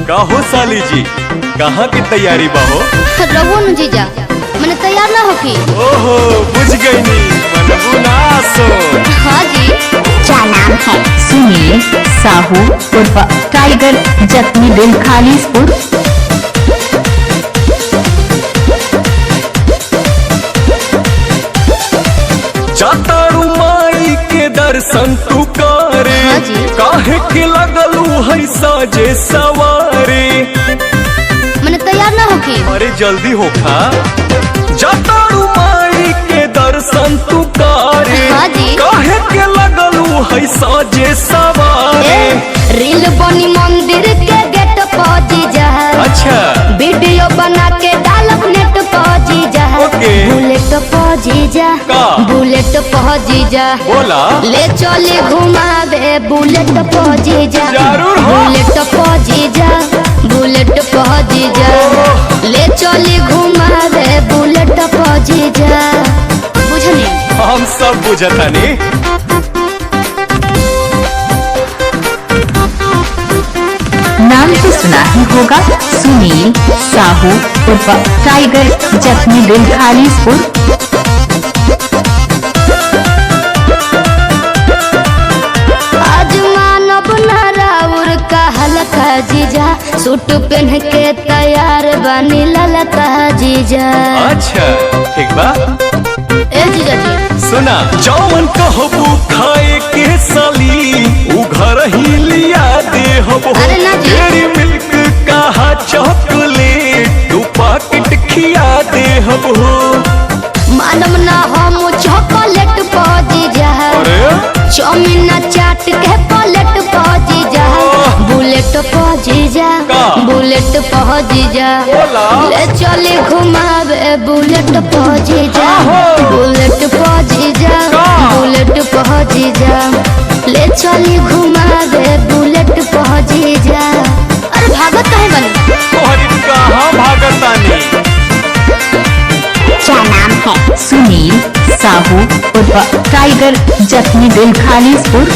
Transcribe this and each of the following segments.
काहो साली जी, कहाँ की तैयारी बाहो? रवो न जीजा, मैंने तैयार ना होकी। ओहो बुझ गई नी, मनबू ना सो। हाँ जी। क्या नाम है? सुनील साहू उर्फ टाइगर जख्मी दिल खालिसपुर। जातारू माई के दर्शन तू करे, हाँ जी। काहे के लगलू है साजे सवारे। मैंने तैयार ना होकी। अरे जल्दी होखा, जातारू माई के दर्शन तू करे, हाँ जी। काहे के लगलू है साजे सवारे। रील बनी मंदिर के गेट पर जीजा, अच्छा वीडियो बना के डालब नेट पर जीजा। ओके। बुलेट पर जीजा, का? बुलेट पर जीजा, बोला ले चले घुमावे बुलेट पर जीजा। जरूर हो। बुलेट पर जीजा, बुलेट पर जीजा, ले चले घुमावे बुलेट पर जीजा। बुझनी? हम सब बुझतानी। नाम तो सुना ही होगा, सुनील साहू उर्फ टाइगर जख्मी दिल खालिसपुर। आज मानव नाराउर का हल्का जीजा, सूट पहन के तैयार बनी ललका जीजा। अच्छा ठीक बा, ए जीजा जी सुना जौन कहबू खाए के साली उ घर ही लिया दे हबो। अरे ना जी। डेयरी मिल्क कहा चॉकलेट तू पैकेट खिया दे हबो। मानव ना हम चॉकलेट पा जीजा, अरे चाउमीन चाट के प्लेट पा जीजा। बुलेट पा जीजा, का? बुलेट पा जीजा, बोला। ले चले घुमावे बुलेट पा जीजा। आहो। बुलेट पा जीजा, का? बुलेट पा जीजा, ले चले घुमावे बुलेट पा जीजा। अरे भागत काहे बनी? तोहरी कहाँ भागतानी? क्या नाम है? सुनील साहू उर्फ टाइगर जख्मी दिल खालिसपुर।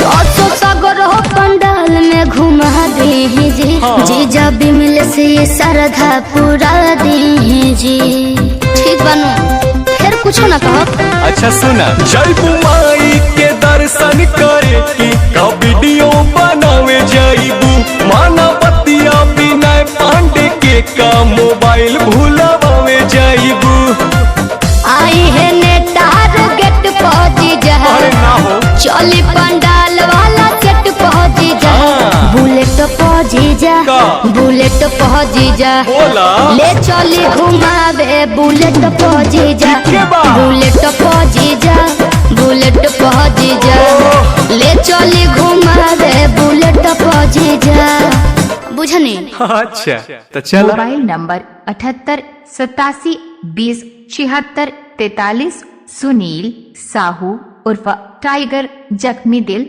अशोक सागर हो पंडाल में घुमा दी जी। हाँ। जीजा बिमल से श्रद्धा पूरा दी जी। ठीक बनू, फिर कुछ ना कहो। अच्छा सुना, जयबू माई के दर्शन करे की का वीडियो बनावे जाइबू। माना बतिया बिना पांडे के का मोबाइल भूलावे जाइबू। आई है नेटार गेट पहुंची जा, अरे ना हो चली पंडाल वाला सेट पहुंची जा। हाँ। बुलेट पहुंची जा, का? बुलेट पहुंची जा, बोला ले चली घुमावे बुलेट पहुंची जा। ठीक है बा। बुलेट पहुंची जा, बुलेट पहुंची जा, ले चली घुमावे बुलेट पहुंची जा। बुझनी? अच्छा तो चल। Mobile number 78 87 20 76 43। सुनील साहू उर्फ टाइगर जख्मी दिल